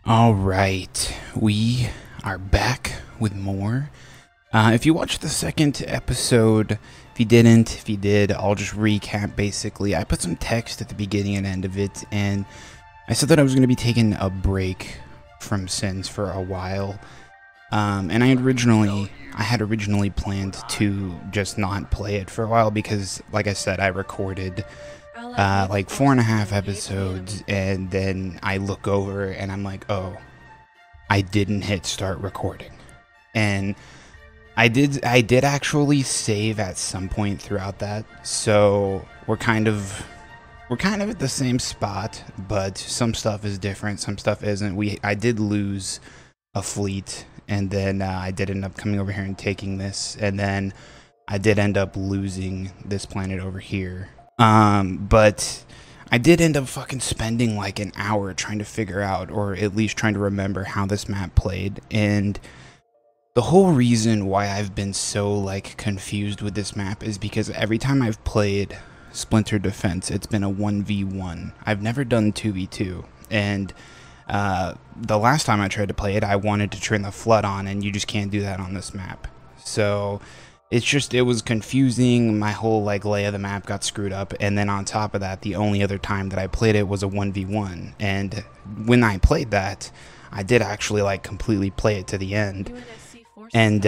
All right, we are back with more. If you watched the second episode, if you didn't, if you did, I'll just recap basically. I put some text at the beginning and end of it, and I said that I was going to be taking a break from Sins for a while. And I had originally planned to just not play it for a while because, like I said, I recorded like 4.5 episodes, and then I look over and I'm like, oh, I didn't hit start recording. And I did actually save at some point throughout that, so we're kind of at the same spot, but some stuff is different, some stuff isn't. I did lose a fleet, and then I did end up coming over here and taking this, and then I did end up losing this planet over here. But I did end up fucking spending like an hour trying to figure out, or at least trying to remember how this map played, and the whole reason why I've been so like confused with this map is because every time I've played Splintered Defense, it's been a 1v1. I've never done 2v2, and the last time I tried to play it, I wanted to turn the flood on, and you just can't do that on this map. So it was confusing. My whole like lay of the map got screwed up, and then on top of that, the only other time that I played it was a 1v1, and when I played that, I did actually like completely play it to the end. And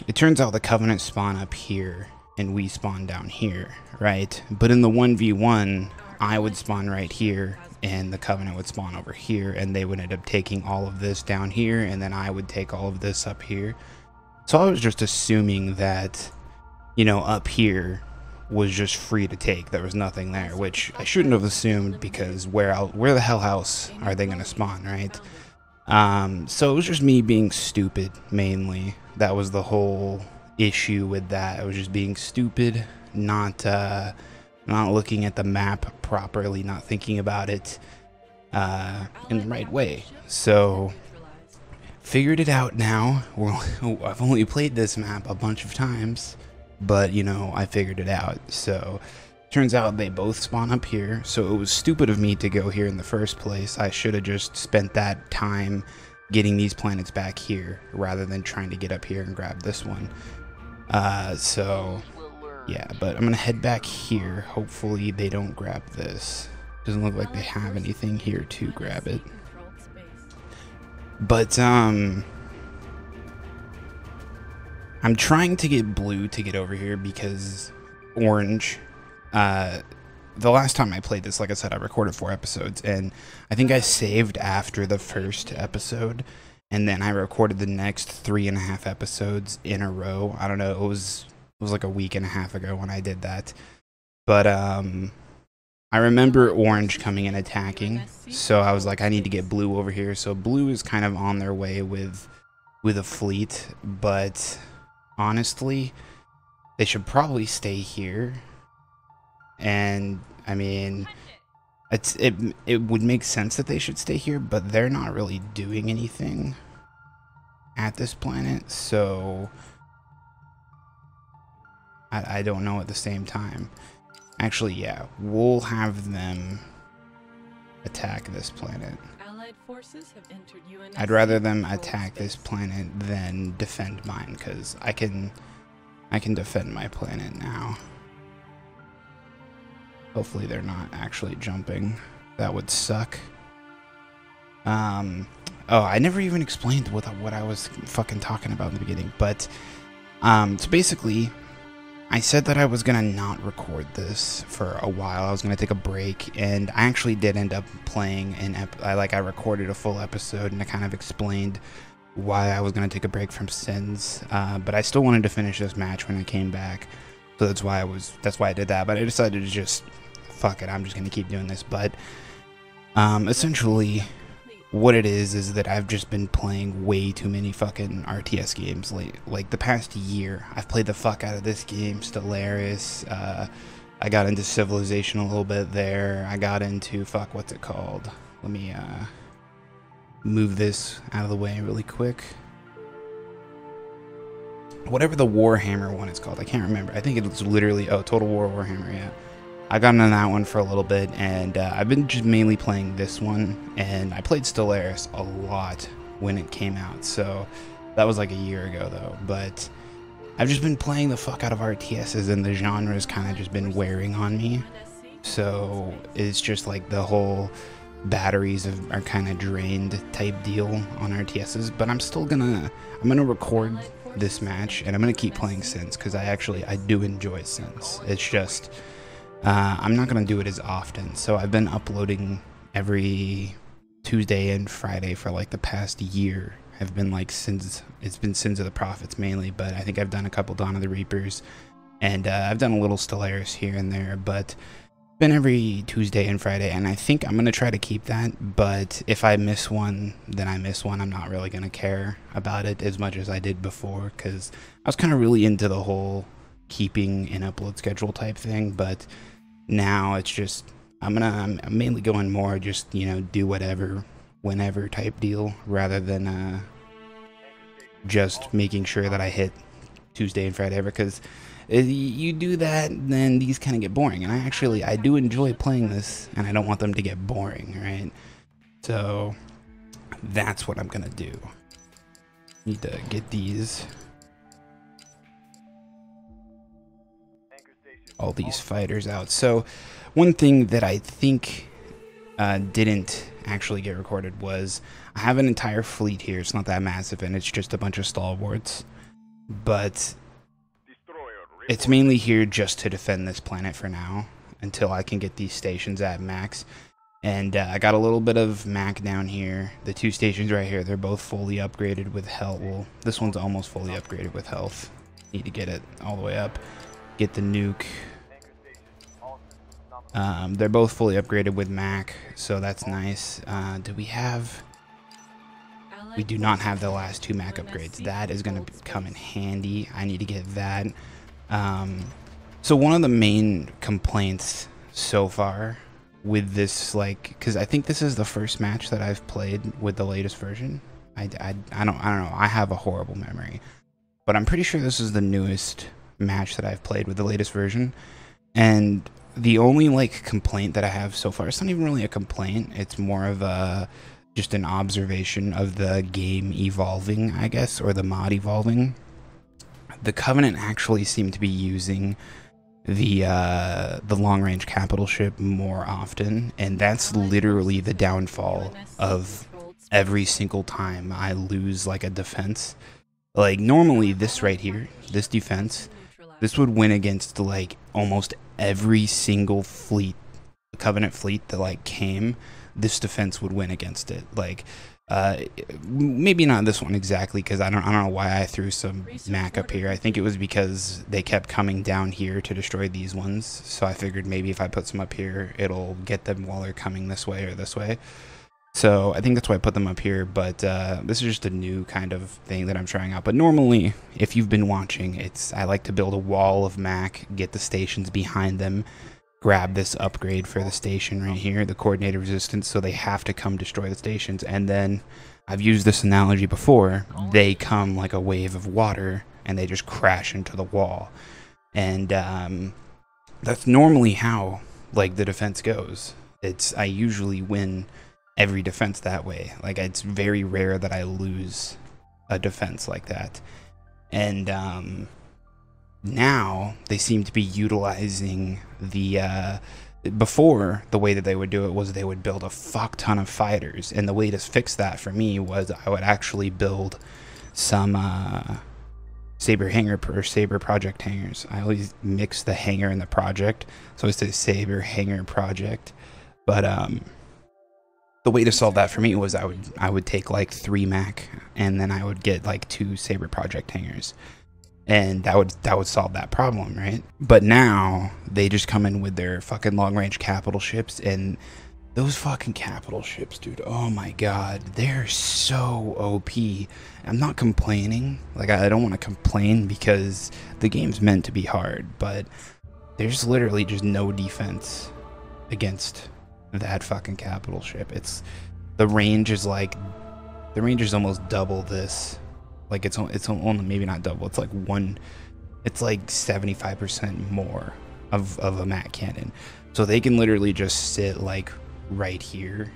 it turns out the Covenant spawn up here and we spawn down here, right? But in the 1v1, I would spawn right here and the Covenant would spawn over here, and they would end up taking all of this down here, and then I would take all of this up here. So I was just assuming that, you know, up here was just free to take. There was nothing there, which I shouldn't have assumed, because where the hell else are they going to spawn, right? So it was just me being stupid, mainly. That was the whole issue with that. I was just being stupid, not looking at the map properly, not thinking about it in the right way. So figured it out now. Well, I've only played this map a bunch of times, but you know, I figured it out. So turns out they both spawn up here, so it was stupid of me to go here in the first place. I should have just spent that time getting these planets back here rather than trying to get up here and grab this one. So yeah, but I'm gonna head back here. Hopefully they don't grab this. Doesn't look like they have anything here to grab it. But I'm trying to get blue to get over here because orange, the last time I played this, like I said, I recorded 4 episodes, and I think I saved after the first episode, and then I recorded the next 3.5 episodes in a row. I don't know, it was like a week and a half ago when I did that. But I remember orange coming and attacking, so I was like, I need to get blue over here. So blue is kind of on their way with a fleet, but honestly, they should probably stay here. And I mean, it would make sense that they should stay here, but they're not really doing anything at this planet, so I don't know at the same time. Actually, yeah, we'll have them attack this planet. Allied forces have entered UNSC. I'd rather them attack this planet than defend mine, because I can defend my planet now. Hopefully they're not actually jumping. That would suck. Oh, I never even explained what I was fucking talking about in the beginning, but so basically, I said that I was gonna not record this for a while. I was gonna take a break, and I actually did end up playing I recorded a full episode, and I kind of explained why I was gonna take a break from Sins, but I still wanted to finish this match when I came back, so that's why I did that. But I decided to just fuck it, I'm just gonna keep doing this. But essentially what it is that I've just been playing way too many fucking RTS games like the past year. I've played the fuck out of this game, Stellaris. I got into Civilization a little bit there. I got into, fuck, what's it called? Let me move this out of the way really quick. Whatever the Warhammer one is called, I can't remember. I think it's literally, oh, Total War Warhammer, yeah. I got into that one for a little bit, and I've been just mainly playing this one, and I played Stellaris a lot when it came out, so that was like a year ago though. But I've just been playing the fuck out of RTSs, and the genre's kind of just been wearing on me. So it's just like the whole batteries are kind of drained type deal on RTSs. But I'm gonna record this match, and I'm gonna keep playing Sins because I do enjoy Sins. It's just I'm not gonna do it as often. So I've been uploading every Tuesday and Friday for like the past year. Have been like Sins. It's been Sins of the Prophets mainly, but I think I've done a couple Dawn of the Reapers, and I've done a little Stellaris here and there, but been every Tuesday and Friday, and I think I'm gonna try to keep that. But if I miss one, then I miss one. I'm not really gonna care about it as much as I did before, because I was kind of really into the whole keeping an upload schedule type thing. But now it's just I'm mainly going more just, you know, do whatever whenever type deal, rather than just making sure that I hit Tuesday and Friday, because if you do that, then these kind of get boring. And I do enjoy playing this, and I don't want them to get boring, right? So that's what I'm gonna do. Need to get all these fighters out. So one thing that I think didn't actually get recorded was I have an entire fleet here. It's not that massive, and it's just a bunch of stalwarts, but it's mainly here just to defend this planet for now until I can get these stations at max. And I got a little bit of Mac down here. The two stations right here, they're both fully upgraded with health. Well, this one's almost fully upgraded with health. Need to get it all the way up. Get the nuke. They're both fully upgraded with Mac, so that's nice. Do we have... We do not have the last two Mac upgrades. That is going to come in handy. I need to get that. So one of the main complaints so far with this, like, because I think this is the first match that I've played with the latest version. I don't know. I have a horrible memory, but I'm pretty sure this is the newest match that I've played with the latest version. And the only like complaint that I have so far, it's not even really a complaint. It's more of a just an observation of the game evolving, I guess, or the mod evolving. The Covenant actually seem to be using the long-range capital ship more often, and that's literally the downfall of every single time I lose like a defense. Like normally this right here, this defense, this would win against like almost every single fleet, Covenant fleet that like came. This defense would win against it. Like maybe not this one exactly, because I don't know why I threw some Mac up here. I think it was because they kept coming down here to destroy these ones, so I figured maybe if I put some up here, it'll get them while they're coming this way or this way. So I think that's why I put them up here, but this is just a new kind of thing that I'm trying out. But normally, if you've been watching, I like to build a wall of Mac, get the stations behind them, grab this upgrade for the station right here, the coordinated resistance, so they have to come destroy the stations. And then, I've used this analogy before, they come like a wave of water, and they just crash into the wall. And that's normally how like the defense goes. I usually win every defense that way. Like, it's very rare that I lose a defense like that. And now they seem to be utilizing the before, the way that they would do it was they would build a fuck ton of fighters, and the way to fix that for me was I would actually build some Saber hangar or Saber project hangars. I always mix the hangar and the project, so it's a Saber hangar project. But the way to solve that for me was I would take like 3 Mac, and then I would get like 2 Saber project hangars, and that would solve that problem, right? But now they just come in with their fucking long range capital ships, and those fucking capital ships, dude, oh my god, they're so OP. I'm not complaining, like I don't want to complain because the game's meant to be hard, but there's literally just no defense against that fucking capital ship. The range is almost double this. Like it's only maybe not double. It's like 75% more of a mat cannon. So they can literally just sit like right here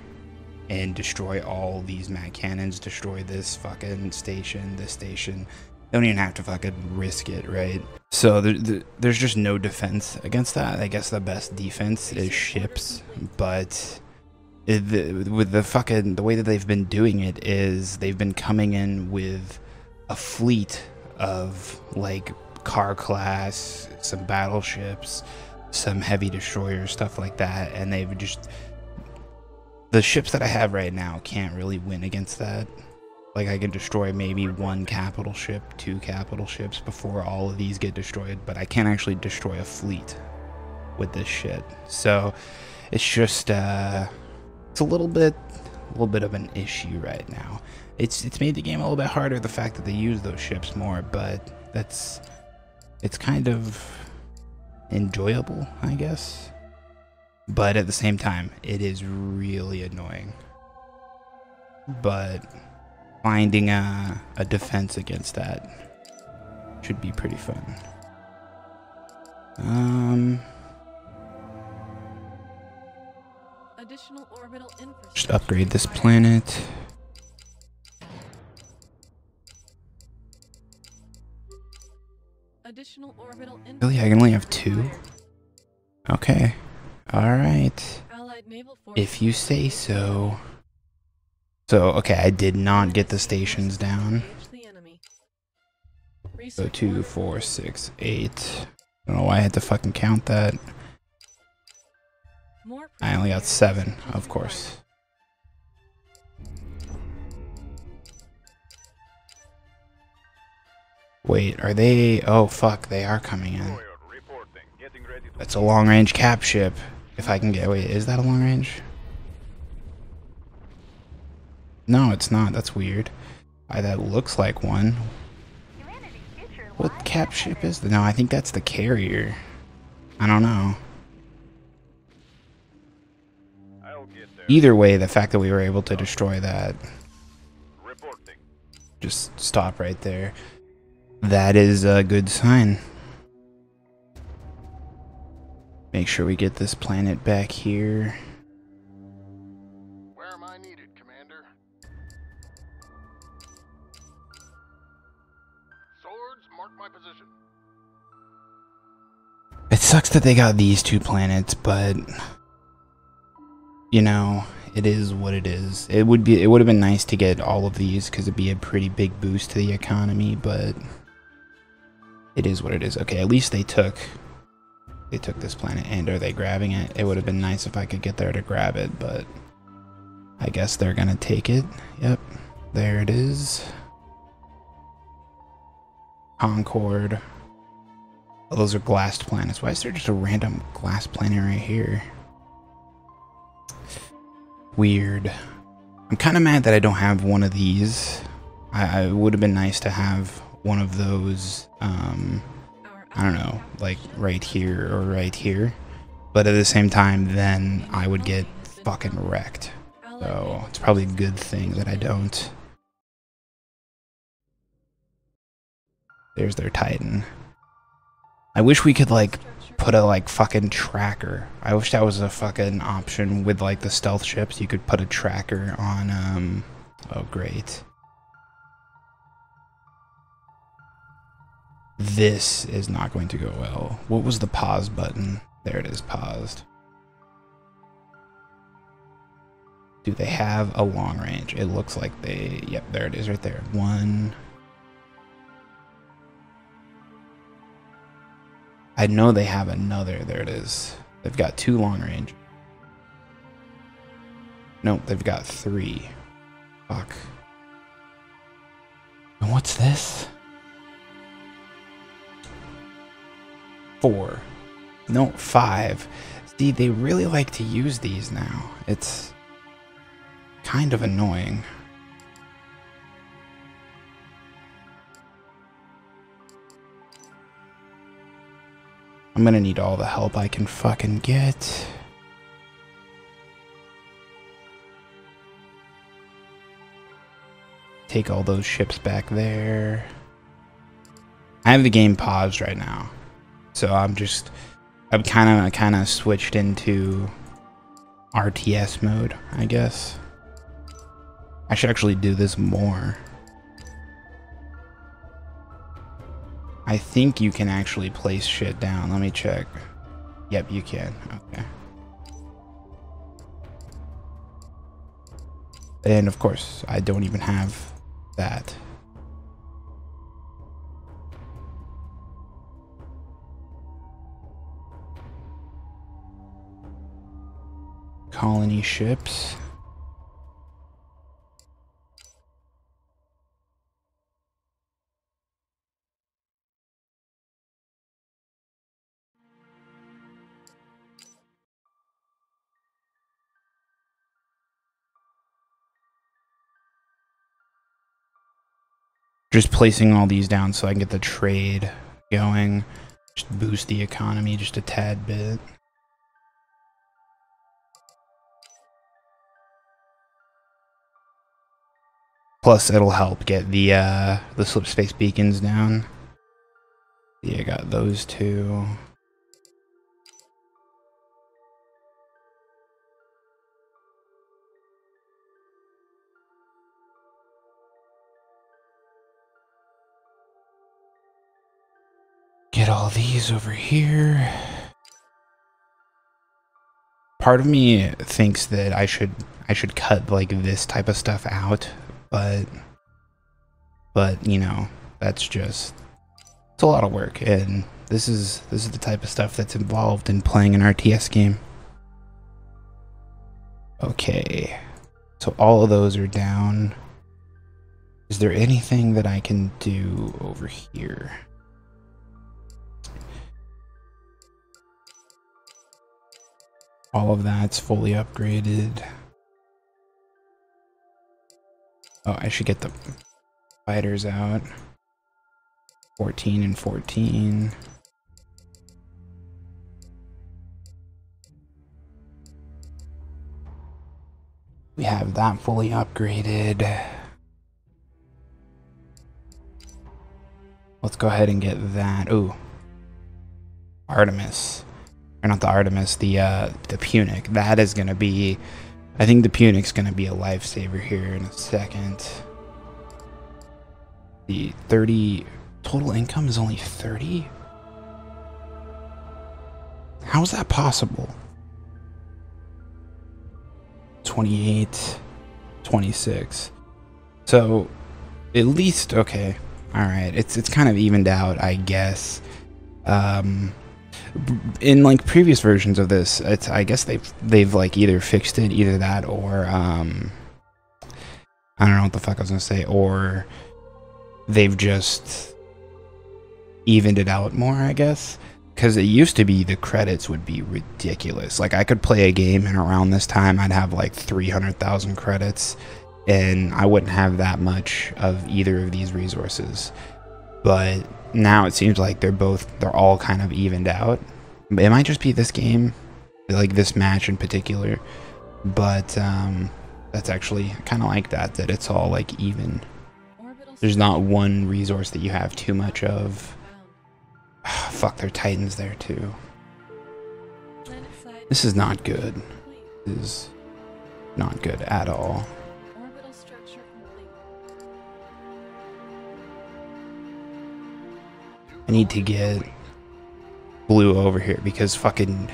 and destroy all these mat cannons, destroy this fucking station, this station. They don't even have to fucking risk it, right? So there's just no defense against that. I guess the best defense is ships, but with the way that they've been doing it is they've been coming in with a fleet of like car class, some battleships, some heavy destroyers, stuff like that, and they've just, the ships that I have right now can't really win against that. Like I can destroy maybe 1 capital ship, 2 capital ships before all of these get destroyed, but I can't actually destroy a fleet with this shit. So it's just it's a little bit of an issue right now. It's made the game a little bit harder, the fact that they use those ships more, but it's kind of enjoyable, I guess. But at the same time, it is really annoying. But finding a defense against that should be pretty fun. Additional orbital infrastructure. Just upgrade this planet. Additional orbital Really, I can only have 2? Okay. Alright. Allied naval forces. If you say so. So, okay, I did not get the stations down. Engage the enemy. So 2, 4, 6, 8. I don't know why I had to fucking count that. More I only got 7, of course. Wait, are they? Oh fuck, they are coming in. That's a long-range cap ship. If I can get, wait, is that a long range? No, it's not. That's weird. That looks like one. What cap ship is that? No, I think that's the carrier. I don't know. Either way, the fact that we were able to destroy that. Just stop right there. That is a good sign. Make sure we get this planet back here. Where am I needed, Commander? Swords, mark my position. It sucks that they got these 2 planets, but you know, it is what it is. It would have been nice to get all of these because it'd be a pretty big boost to the economy, but it is what it is. Okay, at least they took this planet. And are they grabbing it? It would have been nice if I could get there to grab it, but I guess they're gonna take it. Yep, there it is. Concord. Oh, those are glassed planets. Why is there just a random glass planet right here? Weird. I'm kind of mad that I don't have one of these. I would have been nice to have one of those, I don't know, like right here or right here. But at the same time, then I would get fucking wrecked. So it's probably a good thing that I don't. There's their Titan. I wish we could like put a like fucking tracker. I wish that was a fucking option with like the stealth ships. You could put a tracker on oh great. This is not going to go well. What was the pause button? There it is, paused. Do they have a long range? It looks like they, yep, there it is right there. 1. I know they have another, there it is. They've got 2 long range. Nope, they've got 3. Fuck. And what's this? 4. No, 5. See, they really like to use these now. It's kind of annoying. I'm gonna need all the help I can fucking get. Take all those ships back there. I have the game paused right now. So I'm just I've kind of switched into RTS mode, I guess. I should actually do this more. I think you can actually place shit down. Let me check. Yep, you can. Okay. And of course, I don't even have that. Colony ships. Just placing all these down so I can get the trade going. Just boost the economy just a tad bit. Plus, it'll help get the slipspace beacons down. Yeah, I got those two. Get all these over here. Part of me thinks that I should cut like this type of stuff out, but you know, that's just, it's a lot of work, and this is the type of stuff that's involved in playing an RTS game. Okay, so all of those are down. Is there anything that I can do over here? All of that's fully upgraded. Oh, I should get the fighters out. 14 and 14. We have that fully upgraded. Let's go ahead and get that. Ooh. Artemis. Or not the Artemis, the Punic. That is gonna be, I think the Punic's gonna be a lifesaver here in a second. The 30 total income is only 30? How is that possible? 28, 26. So at least, okay, all right, it's kind of evened out, I guess. In like previous versions of this, it's, I guess they've like either fixed it, either that, or I don't know what the fuck I was gonna say, or they've just evened it out more, I guess. Because it used to be the credits would be ridiculous. Like I could play a game and around this time I'd have like 300,000 credits, and I wouldn't have that much of either of these resources. But now it seems like they're all kind of evened out. It might just be this game, like this match in particular, but that's actually kind of like that it's all like even. There's not one resource that you have too much of. Fuck, there are Titans there too. This is not good. This is not good at all. I need to get blue over here because fucking,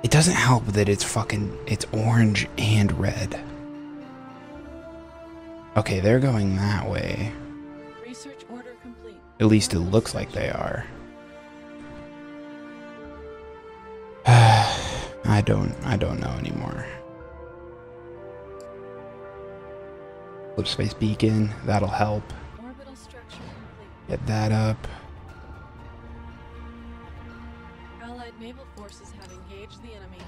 it doesn't help that it's orange and red. Okay, they're going that way. Research order complete. At least it looks like they are. I don't know anymore. Slipspace beacon, that'll help. Orbital structure complete. Get that up. Allied naval forces have engaged the enemy.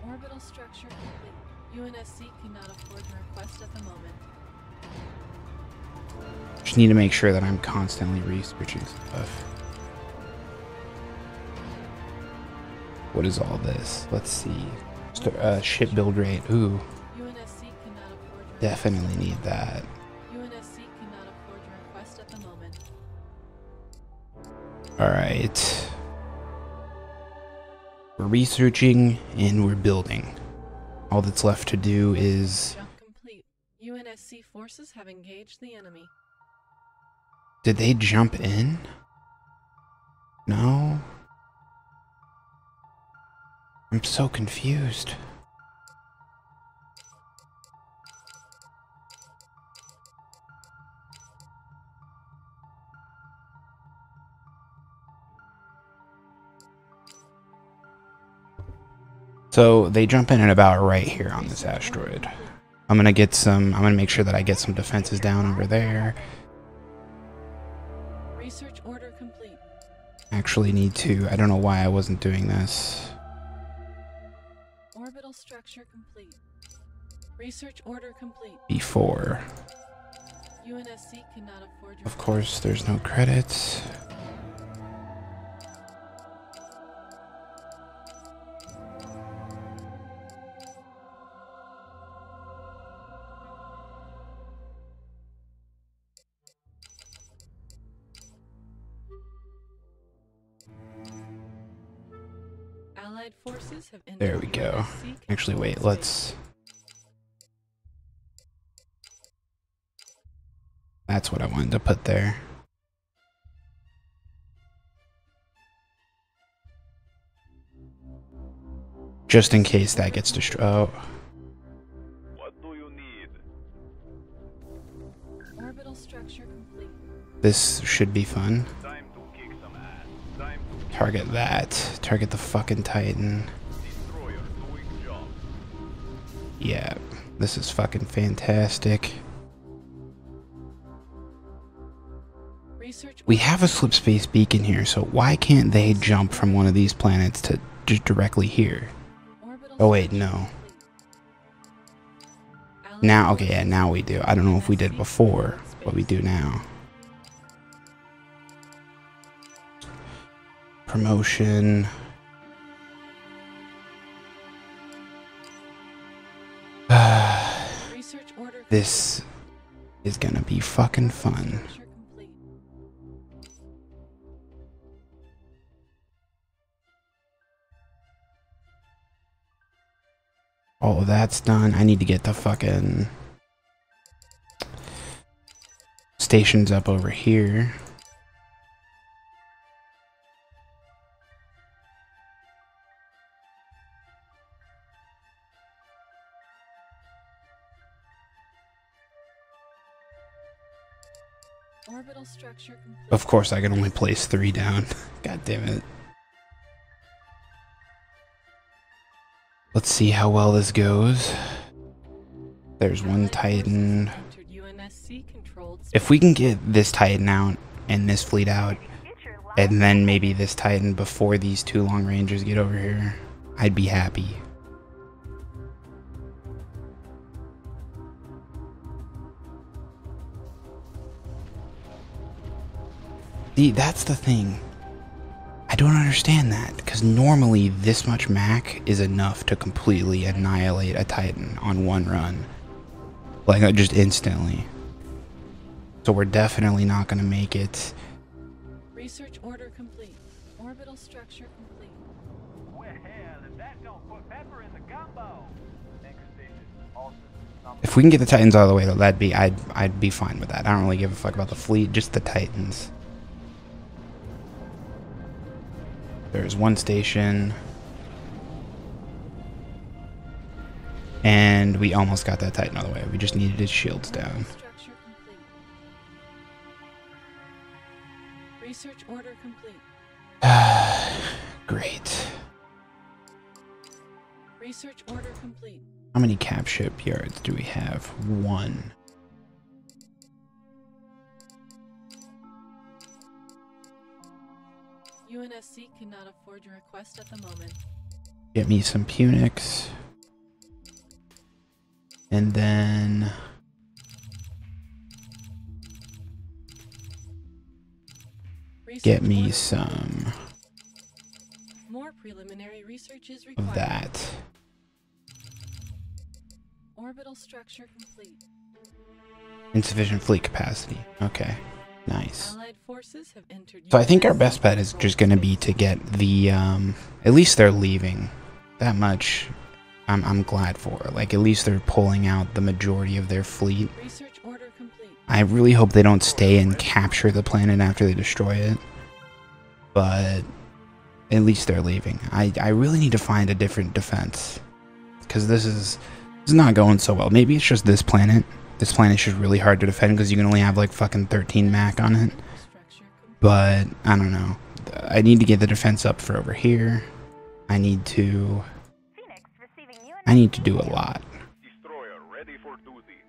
Orbital structure complete. UNSC cannot afford the request at the moment. Just need to make sure that I'm constantly researching stuff. What is all this? Let's see. Ship build rate. Ooh. UNSC cannot afford your Definitely need that. UNSC cannot afford your request at the moment. Alright. We're researching and we're building. All that's left to do is... Jump complete. UNSC forces have engaged the enemy. Did they jump in? No? I'm so confused. So they jump in at about right here on this asteroid. I'm gonna make sure that I get some defenses down over there. Research order complete. Actually need to, I don't know why I wasn't doing this. Orbital structure complete. Research order complete. Before. UNSC cannot afford your... Of course, there's no credits. Allied forces have entered There we go. UNSC Actually, wait, control let's... That's what I wanted to put there. Just in case that gets destroyed. Oh. What do you need? state. Orbital structure complete. This should be fun. Time to kick some ass. Time to Target that. Target the fucking Titan. destroyer doing job. Yeah, this is fucking fantastic. Research We have a slip space beacon here, so why can't they jump from one of these planets to just directly here? orbital Oh wait, structure no. complete. Allied Now, okay, yeah, forces now we do. I don't know if we did before, but we do now. Promotion. Research order This is gonna be fucking fun. structure complete. All of that's done. I need to get the fucking stations up over here. Orbital structure complete. Of course, I can only place 3 down. God damn it. Let's see how well this goes. There's one Allied forces Titan. have entered UNSC controlled If we can get this Titan out and this fleet out, and then maybe this Titan before these 2 long rangers get over here, I'd be happy. See, that's the thing. I don't understand that, because normally this much Mac is enough to completely annihilate a Titan on one run. Like, just instantly. So we're definitely not going to make it. Research order complete. Orbital structure complete. Well, if that don't put pepper in the gumbo. Next station, Austin. If we can get the Titans out of the way, though, I'd be fine with that. I don't really give a fuck about the fleet, just the Titans. There's one station. And we almost got that Titan out of the way. We just needed his shields down. Structure complete. Research order complete. Great. Research order complete. How many cap ship yards do we have? 1. UNSC cannot afford your request at the moment. Get me some Punics. And then... get Research me order some more preliminary research is of required. that. Orbital structure complete. Insufficient fleet capacity. Okay. Nice. Allied forces forces have entered. So I think our best bet is just going to be to get the, at least they're leaving. That much I'm glad for. Like, at least they're pulling out the majority of their fleet. Research order complete. I really hope they don't stay and capture the planet after they destroy it. But at least they're leaving. I really need to find a different defense. Because this is not going so well. Maybe it's just this planet. This planet's just really hard to defend because you can only have like fucking 13 Mac on it. But I don't know. I need to get the defense up for over here. I need to do a lot. Destroyer ready for duty.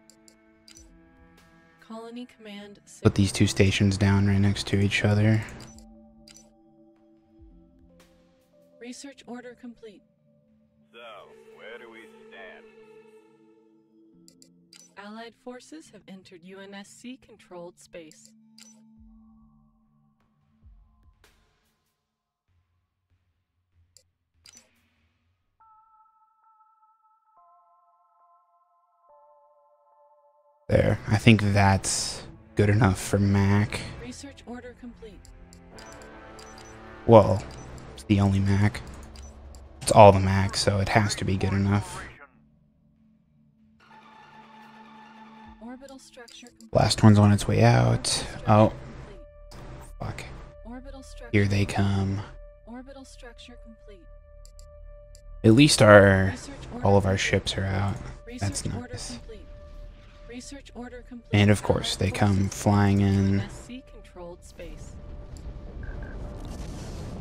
Colony command. Put these two stations down right next to each other. Research order complete. So, where do we stand? Allied forces have entered UNSC controlled space. There. I think that's good enough for Mac. Research order complete. Well, it's the only Mac. It's all the Mac, so it has to be good enough. Orbital structure complete. Last one's on its way out. Oh, fuck. Orbital structure. Here they come. Orbital structure complete. At least Research order all of our complete. ships are out. Research That's order nice. complete. Research order complete. And of course, they come flying in. UNSC controlled space.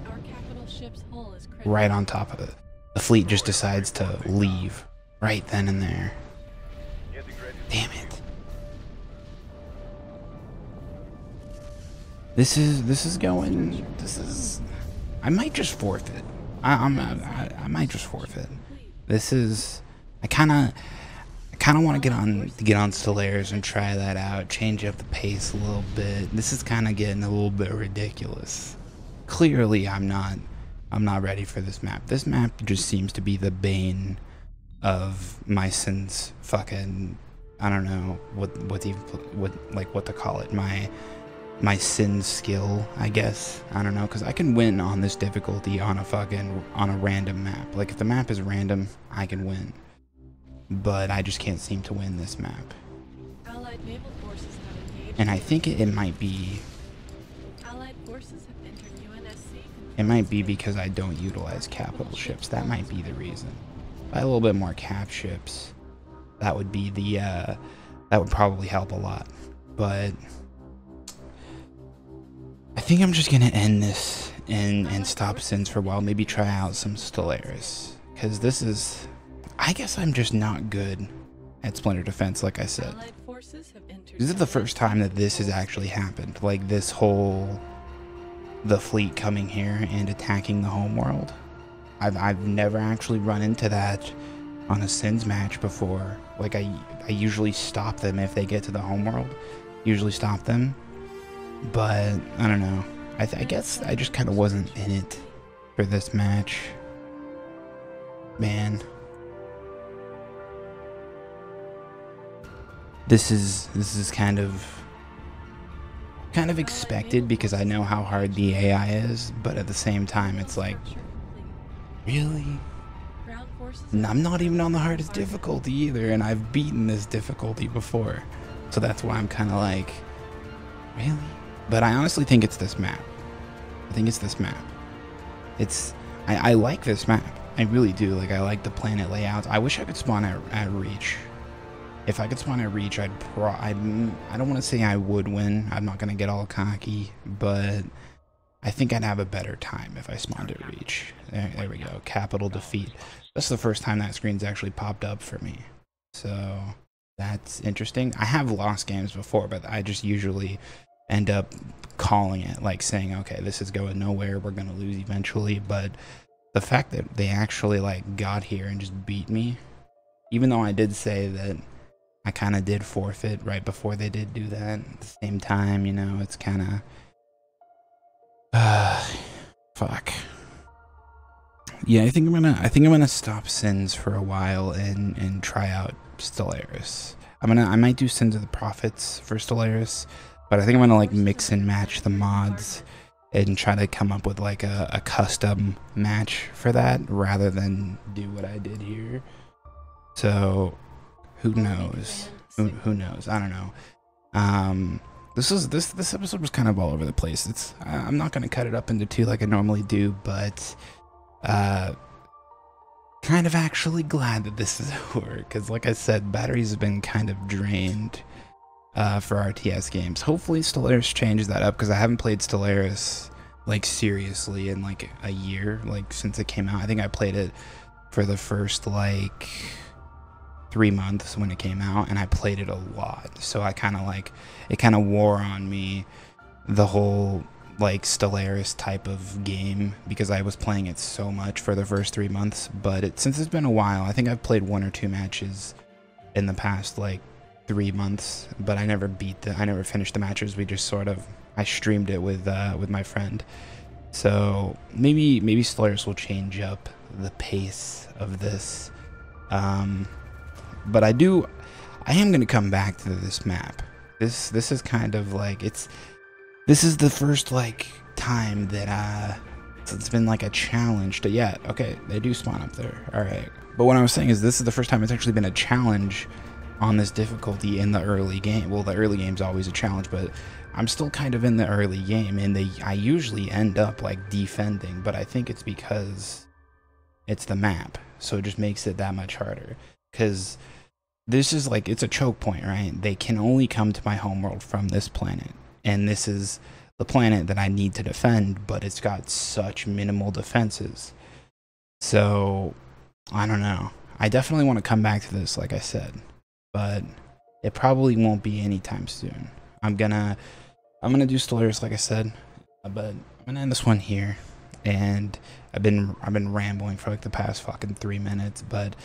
Our capital ship's hull is critical. Right on top of it. The fleet just decides to leave right then and there. Getting ready. Damn it. This is going. I might just forfeit. I might just forfeit. This is. I kind of want to get on Stellaris and try that out. Change up the pace a little bit. This is kind of getting a little bit ridiculous. Clearly, I'm not ready for this map. This map just seems to be the bane of my sins. Fucking, I don't know what to call it. My sin skill, I guess. I don't know, because I can win on this difficulty on a random map. Like, if the map is random, I can win. But I just can't seem to win this map. Allied naval forces have engaged. And I think it might be. Allied forces have entered UNSC. It might be because I don't utilize capital ships. That might be the reason. If I had a little bit more cap ships, that would be the. That would probably help a lot. But I think I'm just gonna end this and stop Sins for a while. Maybe try out some Stellaris, because this is. I guess I'm just not good at Splinter Defense, like I said. Allied forces have entered. This is the first time that this has actually happened. Like, this whole... the fleet coming here and attacking the homeworld. I've never actually run into that on a Sins match before. Like, I usually stop them if they get to the homeworld. Usually stop them. But, I don't know. I guess I just kind of wasn't in it for this match. Man. This is kind of expected because I know how hard the AI is, but at the same time it's like, really? Ground forces. I'm not even on the hardest difficulty either, and I've beaten this difficulty before. So that's why I'm kind of like, really? But I honestly think it's this map. I think it's this map. I like this map. I really do. Like, I like the planet layouts. I wish I could spawn at Reach. If I could spawn at Reach, I don't want to say I would win. I'm not going to get all cocky, but I think I'd have a better time if I spawned at Reach. There we go. Capital defeat. That's the first time that screen's actually popped up for me. So that's interesting. I have lost games before, but I just usually end up calling it, like saying, okay, this is going nowhere. We're going to lose eventually. But the fact that they actually like got here and just beat me, even though I did say that I kind of did forfeit right before they did do that. At the same time, you know, it's kind of, fuck. Yeah, I think I'm gonna stop Sins for a while and try out Stellaris. I might do Sins of the Prophets for Stellaris. But I think I'm gonna like mix and match the mods and try to come up with like a custom match for that rather than do what I did here. So who knows? Who knows? I don't know. This episode was kind of all over the place. I'm not gonna cut it up into two like I normally do, but kind of actually glad that this is over, because like I said, batteries have been kind of drained for RTS games. Hopefully Stellaris changes that up, because I haven't played Stellaris like seriously in like a year, like since it came out. I think I played it for the first like 3 months when it came out, and I played it a lot, so I kind of like it kind of wore on me, the whole like Stellaris type of game, because I was playing it so much for the first 3 months. But since it's been a while, I think I've played 1 or 2 matches in the past like 3 months, but I never finished the matches. We just sort of, I streamed it with my friend. So maybe Stellaris will change up the pace of this. But I am gonna come back to this map. This is kind of like, this is the first like time that it's been like a challenge to, yeah, okay, they do spawn up there, all right. But what I was saying is, this is the first time it's actually been a challenge on this difficulty in the early game. Well, the early game's always a challenge, but I'm still kind of in the early game, and I usually end up like defending, but I think it's because it's the map, so it just makes it that much harder. Because this is like, it's a choke point, right? They can only come to my homeworld from this planet, and this is the planet that I need to defend, but it's got such minimal defenses. So I don't know. I definitely want to come back to this, like I said, but it probably won't be anytime soon. I'm gonna do Stellaris, like I said, but I'm gonna end this one here. And I've been rambling for like the past fucking 3 minutes, but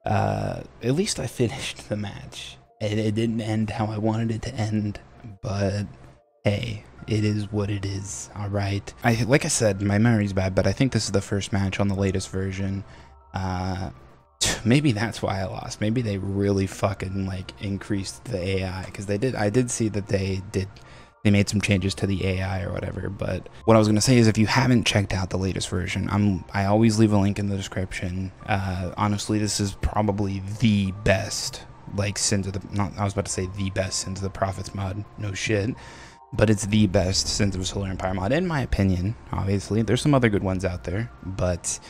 at least I finished the match. It didn't end how I wanted it to end, but hey, it is what it is. All right. Like I said, my memory's bad, but I think this is the first match on the latest version. Maybe that's why I lost. Maybe they really fucking like increased the AI, because I did see that they made some changes to the AI or whatever. But what I was gonna say is, if you haven't checked out the latest version, I always leave a link in the description. Honestly, this is probably the best, like, I was about to say the best Sins of the Prophets mod. No shit. But it's the best Sins of a Solar Empire mod, in my opinion. Obviously, there's some other good ones out there, but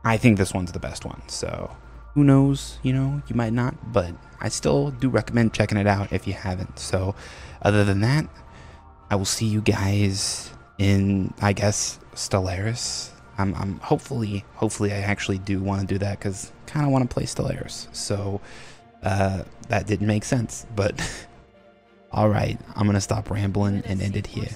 I think this one's the best one. So who knows, you know, you might not, but I still do recommend checking it out if you haven't. So other than that, I will see you guys in, I guess, Stellaris. I'm hopefully I actually do want to do that, because kind of want to play Stellaris. So that didn't make sense, but all right, I'm gonna stop rambling and end it here.